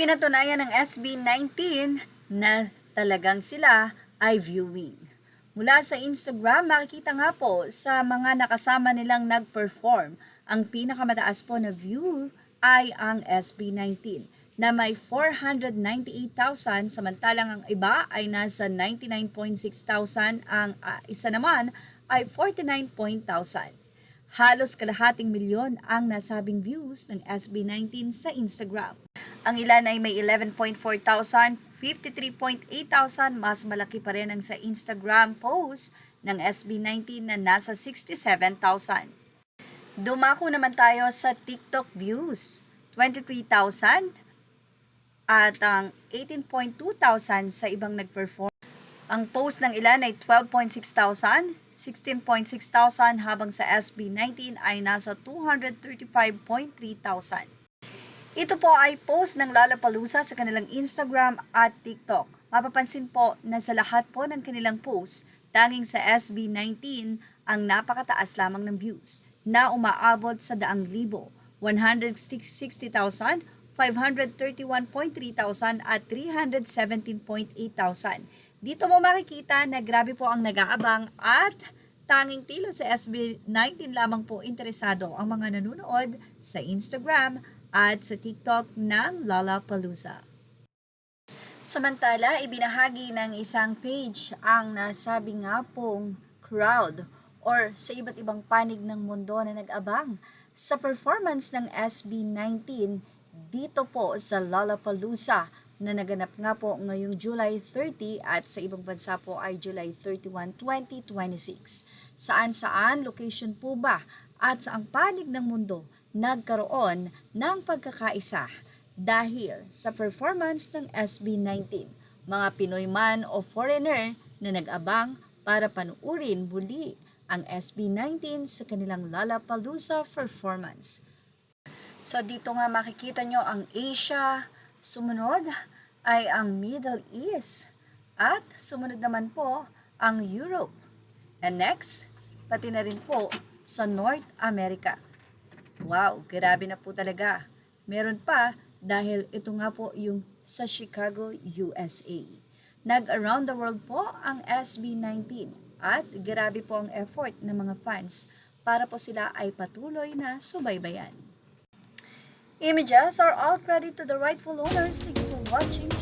Pinatunayan ng SB19 na talagang sila ay viewing. Mula sa Instagram, makikita nga po sa mga nakasama nilang nag-perform, ang pinakamataas po na view ay ang SB19 na may 498,000 samantalang ang iba ay nasa 99,600, ang isa naman ay 49,000. Halos kalahating milyon ang nasabing views ng SB19 sa Instagram. Ang ilan ay may 11,400, 53,800, mas malaki pa rin ang sa Instagram post ng SB19 na nasa 67,000. Dumako naman tayo sa TikTok views, 23,000 at ang 18,200 sa ibang nag-perform. Ang post ng ilan ay 12,600, 16,600 habang sa SB19 ay nasa 235,300. Ito po ay post ng Lollapalooza sa kanilang Instagram at TikTok. Mapapansin po na sa lahat po ng kanilang post, tanging sa SB19 ang napakataas lamang ng views na umaabot sa 100,000, 160,000, 531,300 at 317,800. Dito mo makikita na grabe po ang nag-aabang at tanging tila sa SB19 lamang po interesado ang mga nanonood sa Instagram at sa TikTok ng Lollapalooza. Samantala, ibinahagi ng isang page ang nasabi nga pong crowd or sa iba't ibang panig ng mundo na nag-abang sa performance ng SB19 dito po sa Lollapalooza na naganap nga po ngayong July 30 at sa ibang bansa po ay July 31, 2026. Saan-saan location po ba at sa ang panig ng mundo nagkaroon ng pagkakaisa dahil sa performance ng SB19. Mga Pinoy man o foreigner na nag-abang para panuurin muli ang SB19 sa kanilang Lollapalooza performance. So dito nga makikita nyo ang Asia, sumunod ay ang Middle East at sumunod naman po ang Europe. And next, pati na rin po sa North America. Wow, grabe na po talaga. Meron pa dahil ito nga po yung sa Chicago, USA. Nag-around the world po ang SB19 at grabe po ang effort ng mga fans para po sila ay patuloy na subaybayan. Images are all credit to the rightful owners. Thank you for watching.